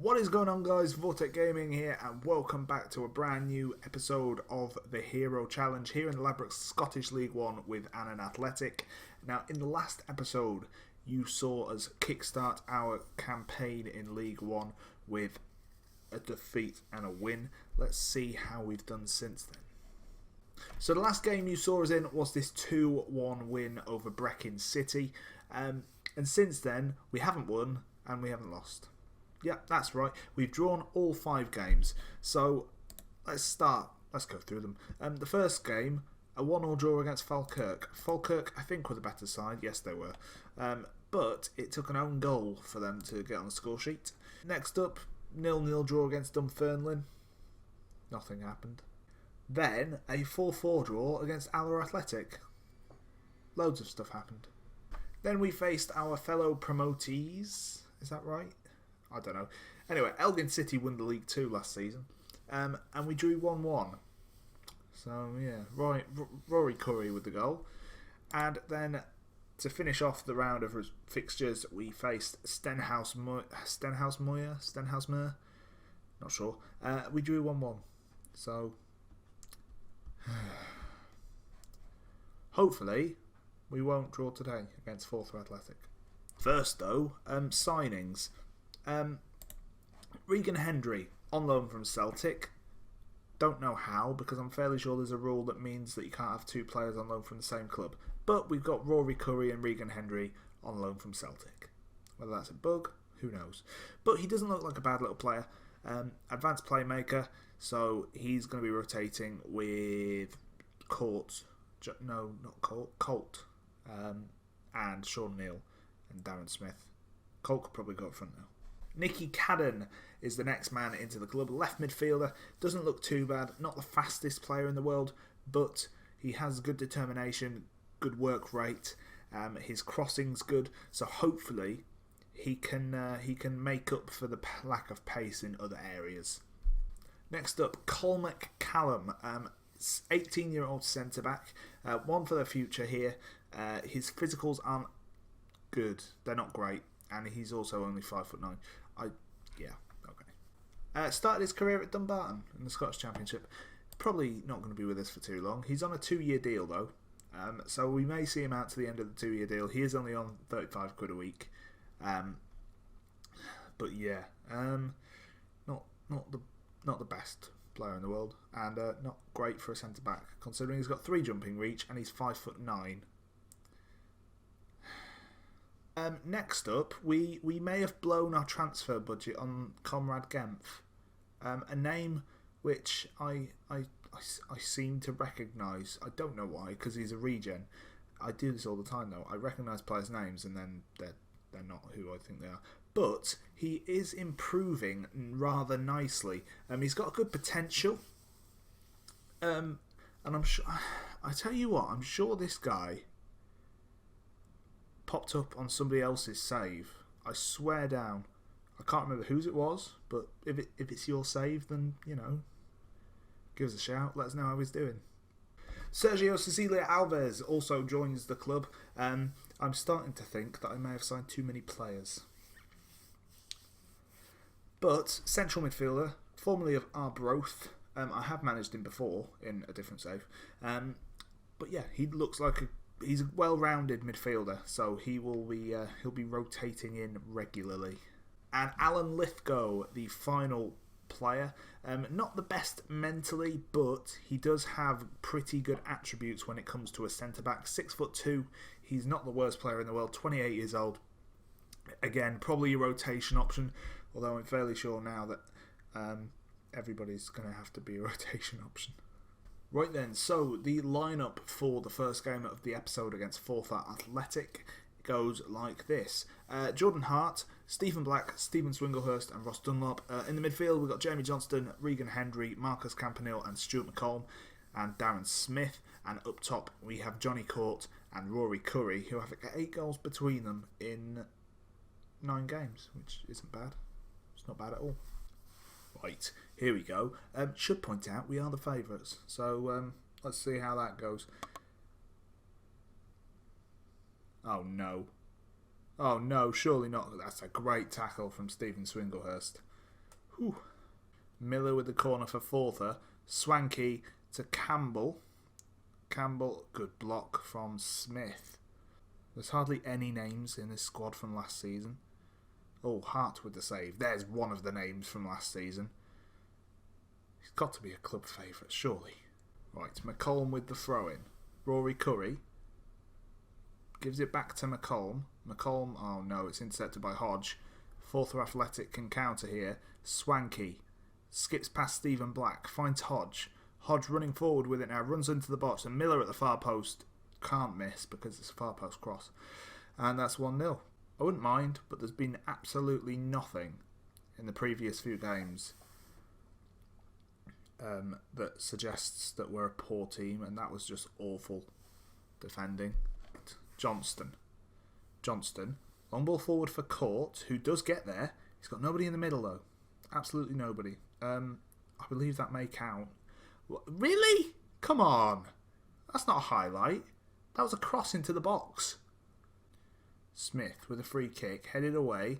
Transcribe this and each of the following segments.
What is going on, guys? Vortex Gaming here, and welcome back to a brand new episode of the Hero Challenge here in the Ladbrokes Scottish League One with Annan Athletic. Now, in the last episode, you saw us kickstart our campaign in League One with a defeat and a win. Let's see how we've done since then. So the last game you saw us in was this 2-1 win over Brechin City, and since then we haven't won and we haven't lost. Yeah, that's right. We've drawn all 5 games. So let's start. Let's go through them. The first game, a 1-1 draw against Falkirk. Falkirk, I think, were the better side. Yes, they were. But it took an own goal for them to get on the score sheet. Next up, 0-0 draw against Dunfermline. Nothing happened. Then a 4-4 draw against Forfar Athletic. Loads of stuff happened. Then we faced our fellow promotees. Is that right? I don't know. Anyway, Elgin City won the League 2 last season. And we drew 1-1. So, yeah, Rory Curry with the goal. And then, to finish off the round of fixtures, we faced Stenhousemuir? Not sure. We drew 1-1. So, hopefully, we won't draw today against Forfar Athletic. First, though, signings. Regan Hendry on loan from Celtic. Don't know how, because I'm fairly sure there's a rule that means that you can't have 2 players on loan from the same club. But we've got Rory Curry and Regan Hendry on loan from Celtic. Whether that's a bug, who knows. But he doesn't look like a bad little player. Advanced playmaker, so he's going to be rotating with Colt, and Sean Neal and Darren Smith. Colt could probably go up front now. Nicky Cadden is the next man into the club. Left midfielder, doesn't look too bad. Not the fastest player in the world, but he has good determination, good work rate. His crossing's good, so hopefully he can make up for the lack of pace in other areas. Next up, Colmac Callum, 18-year-old centre-back. One for the future here. His physicals aren't good. They're not great. And he's also only 5'9". Started his career at Dumbarton in the Scottish Championship. Probably not going to be with us for too long. He's on a 2-year deal though, so we may see him out to the end of the 2-year deal. He is only on £35 a week, but yeah, not the best player in the world, and not great for a centre back considering he's got 3 jumping reach and he's 5'9". Next up, we may have blown our transfer budget on Comrade Genf, a name which I seem to recognise. I don't know why, because he's a regen. I do this all the time though. I recognise players' names and then they're not who I think they are. But he is improving rather nicely. He's got good potential. And I'm sure. I tell you what, I'm sure this guy popped up on somebody else's save. I swear down. I can't remember whose it was, but if it's your save, then, you know, give us a shout. Let us know how he's doing. Sergio Cecilia Alves also joins the club. I'm starting to think that I may have signed too many players. But central midfielder, formerly of Arbroath. I have managed him before in a different save. But yeah, he looks like he's a well-rounded midfielder, so he'll be rotating in regularly. And Alan Lithgow, the final player, not the best mentally, but he does have pretty good attributes when it comes to a centre-back. 6'2", he's not the worst player in the world, 28 years old. Again, probably a rotation option, although I'm fairly sure now that everybody's going to have to be a rotation option. Right then, so the lineup for the first game of the episode against Forfar Athletic goes like this. Jordan Hart, Stephen Black, Stephen Swinglehurst and Ross Dunlop. In the midfield we've got Jamie Johnston, Regan Hendry, Marcus Campanile and Stuart McComb and Darren Smith. And up top we have Johnny Court and Rory Curry, who have 8 goals between them in 9 games, which isn't bad. It's not bad at all. Right, here we go. Should point out we are the favourites, so let's see how that goes. Oh no. Oh no, surely not. That's a great tackle from Stephen Swinglehurst. Whew. Miller with the corner for Forfar. Swanky to Campbell. Campbell, good block from Smith. There's hardly any names in this squad from last season. Oh, Hart with the save. There's one of the names from last season. He's got to be a club favourite, surely. Right, McCollum with the throw-in. Rory Curry gives it back to McCollum. McCollum, oh no, it's intercepted by Hodge. Forfar Athletic can counter here. Swanky skips past Stephen Black, finds Hodge. Hodge running forward with it now, runs into the box, and Miller at the far post can't miss because it's a far post cross. And that's 1-0. I wouldn't mind, but there's been absolutely nothing in the previous few games that suggests that we're a poor team, and that was just awful defending. Johnston, long ball forward for Court, who does get there. He's got nobody in the middle though, absolutely nobody. I believe that may count. What? Really? Come on, that's not a highlight. That was a cross into the box. Smith with a free kick, headed away,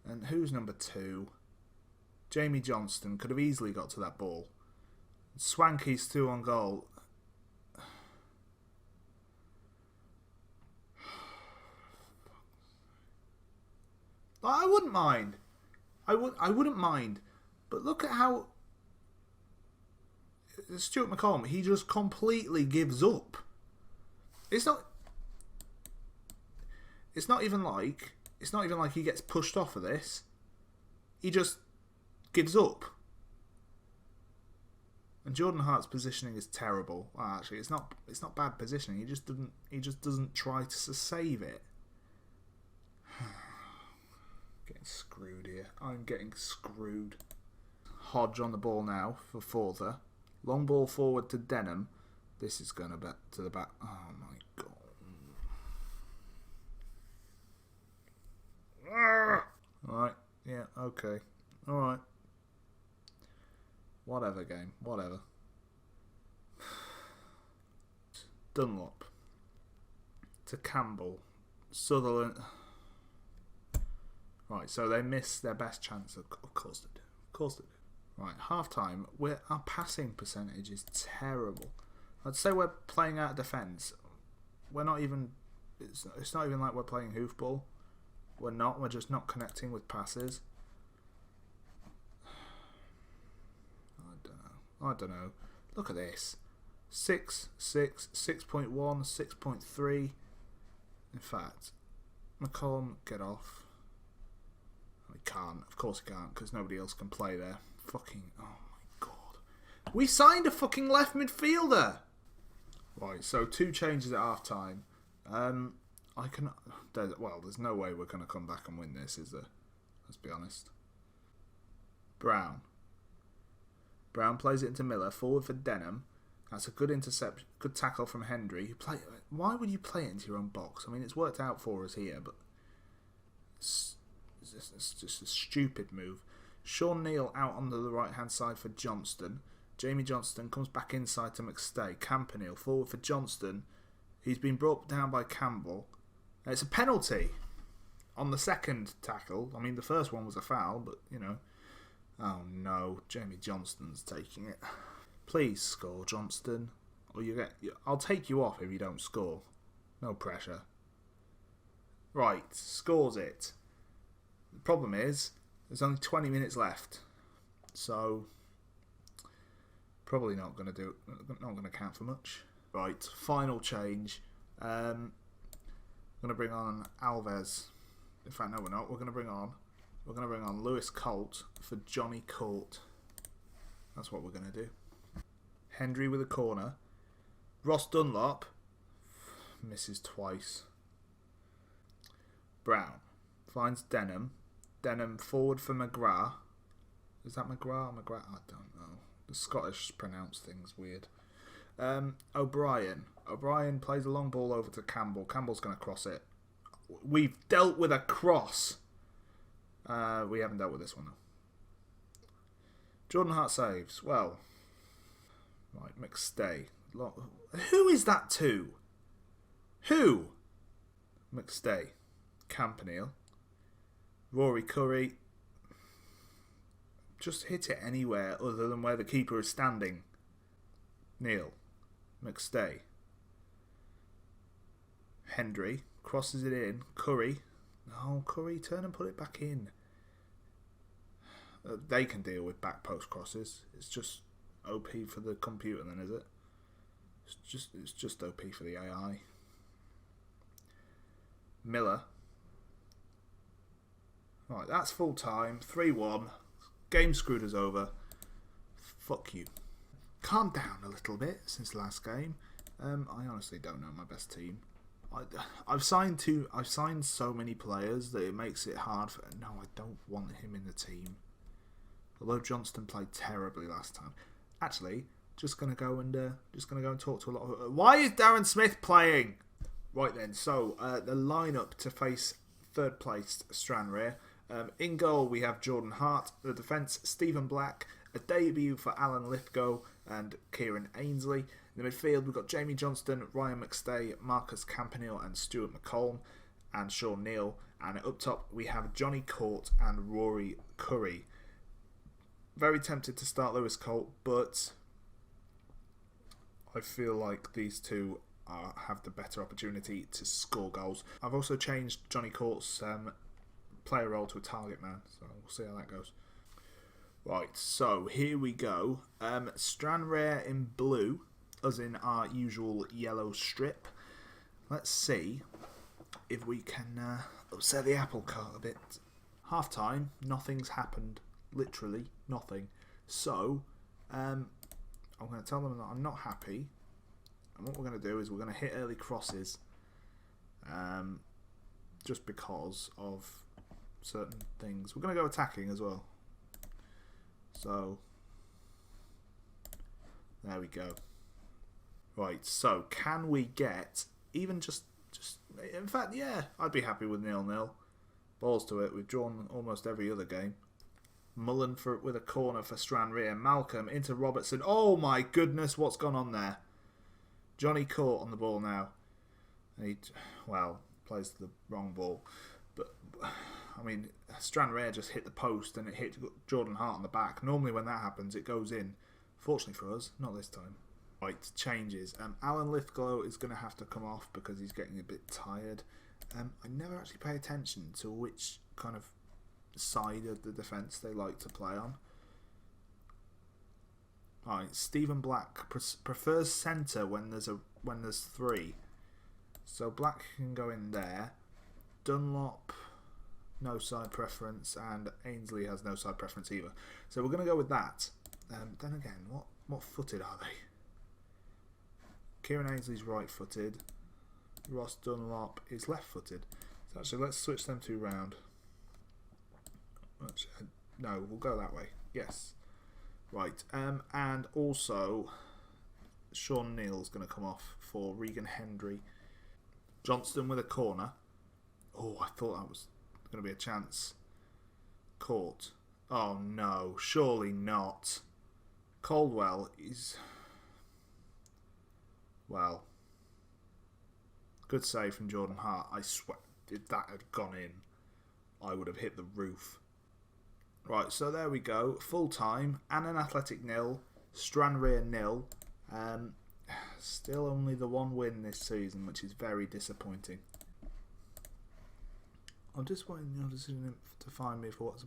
and who's number 2? Jamie Johnston could have easily got to that ball. Swanky's 2 on goal. I wouldn't mind. I wouldn't mind. But look at how Stuart McCollum, he just completely gives up. It's not even like he gets pushed off of this. He just gives up. And Jordan Hart's positioning is terrible. Well, actually, it's not bad positioning. He just doesn't try to save it. Getting screwed here. I'm getting screwed. Hodge on the ball now for Forfar. Long ball forward to Denham. This is going to the back. Oh my god. Alright, yeah, okay. Alright. Whatever, game. Whatever. Dunlop. To Campbell. Sutherland. Right, so they missed their best chance. Of course they do. Of course they do. Right, half time. Our passing percentage is terrible. I'd say we're playing out of defence. We're not even. It's not even like we're playing hoofball. We're not. We're just not connecting with passes. I don't know. Look at this. 6, 6, 6.1, 6.3. In fact, McCollum, get off. He can't. Of course he can't, because nobody else can play there. Fucking, oh my god. We signed a fucking left midfielder! Right, so 2 changes at half time. There's no way we're going to come back and win this, is there? Let's be honest. Brown plays it into Miller, forward for Denham. That's a good interception, good tackle from Hendry. Why would you play it into your own box? I mean, it's worked out for us here, but it's just a stupid move. Sean Neal out on the right-hand side for Johnston. Jamie Johnston comes back inside to McStay. Campanile forward for Johnston. He's been brought down by Campbell. It's a penalty on the second tackle. I mean, the first one was a foul, but, you know. Oh no, Jamie Johnston's taking it. Please score, Johnston. Or I'll take you off if you don't score. No pressure. Right, scores it. The problem is, there's only 20 minutes left. So, probably not going to count for much. Right, final change. I'm going to bring on Alves. In fact, no, we're not. We're going to bring on Lewis Colt for Johnny Court. That's what we're going to do. Hendry with a corner. Ross Dunlop misses twice. Brown finds Denham. Denham forward for McGrath. Is that McGrath or McGrath? I don't know. The Scottish pronounce things weird. O'Brien plays a long ball over to Campbell. Campbell's going to cross it. We've dealt with a cross. We haven't dealt with this one though. Jordan Hart saves. Well, right, McStay. Who is that to? Who? McStay. Campanile. Rory Curry. Just hit it anywhere other than where the keeper is standing. Neil. McStay. Hendry crosses it in. Curry. No, Curry, turn and put it back in. They can deal with back post crosses. It's just OP for the computer then, is it? It's just OP for the AI. Miller. Right, that's full time. 3-1. Game screwed us over. Fuck you. Calm down a little bit since last game. I honestly don't know my best team. I've signed so many players that it makes it hard for. No, I don't want him in the team. Although Johnston played terribly last time. Actually, just gonna go and talk to a lot of. Why is Darren Smith playing? Right then, so the lineup to face third placed Stranraer. In goal we have Jordan Hart. The defence Stephen Black. A debut for Alan Lithgow and Kieran Ainsley. In the midfield we've got Jamie Johnston, Ryan McStay, Marcus Campanile and Stuart McCollum and Sean Neal. And up top we have Johnny Court and Rory Curry. Very tempted to start Lewis Colt, but I feel like these two have the better opportunity to score goals. I've also changed Johnny Court's player role to a target man, so we'll see how that goes. Right, so here we go. Stranraer in blue, as in our usual yellow strip. Let's see if we can upset the apple cart a bit. Half time, nothing's happened. Literally nothing. So, I'm going to tell them that I'm not happy. And what we're going to do is we're going to hit early crosses. Just because of certain things. We're going to go attacking as well. So, there we go. Right, so can we get even just in fact, yeah, I'd be happy with 0-0. Balls to it. We've drawn almost every other game. Mullen with a corner for Stranraer. Malcolm into Robertson. Oh my goodness, what's gone on there? Johnny Court on the ball now. He, plays the wrong ball. But, I mean, Stranraer just hit the post and it hit Jordan Hart on the back. Normally when that happens, it goes in. Fortunately for us, not this time. Right, changes. Alan Lithgow is going to have to come off because he's getting a bit tired. I never actually pay attention to which kind of side of the defence they like to play on. Alright, Stephen Black prefers centre when there's three. So Black can go in there. Dunlop, no side preference, and Ainsley has no side preference either. So we're going to go with that. Then again, what footed are they? Kieran Ainsley's right-footed. Ross Dunlop is left-footed. So actually, let's switch them two round. No, we'll go that way. Yes. Right. And also, Sean Neal's going to come off for Regan Hendry. Johnston with a corner. Oh, I thought that was going to be a chance. Caught. Oh, no. Surely not. Caldwell is... Well. Good save from Jordan Hart. I swear, if that had gone in, I would have hit the roof. Right, so there we go. Full time. Annan Athletic 0. Stranraer 0. Still only the one win this season, which is very disappointing. I'm just waiting your decision to find me for what's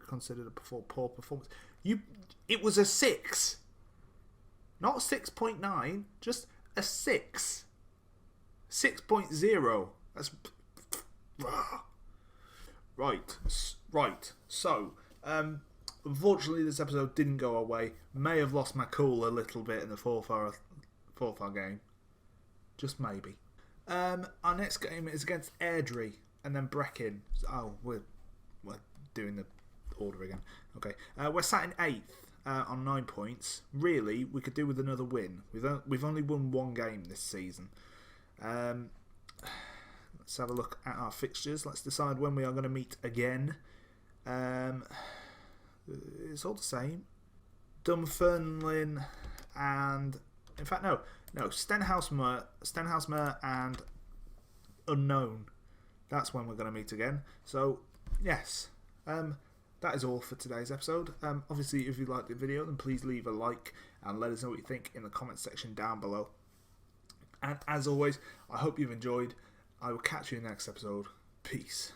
considered a poor performance. It was a 6. Not 6.9, just a 6. 6.0. That's... Right. So, unfortunately this episode didn't go our way. May have lost my cool a little bit in the Forfar game. Just maybe. Our next game is against Airdrie and then Brechin. Oh, we're doing the order again. Okay. We're sat in 8th on 9 points. Really, we could do with another win. We've only won one game this season. Let's have a look at our fixtures. Let's decide when we are going to meet again. It's all the same. Dunfermline and... In fact, no. Stenhousemer and Unknown. That's when we're going to meet again. So, yes. that is all for today's episode. Obviously, if you liked the video, then please leave a like and let us know what you think in the comments section down below. And as always, I hope you've enjoyed. I will catch you in the next episode. Peace.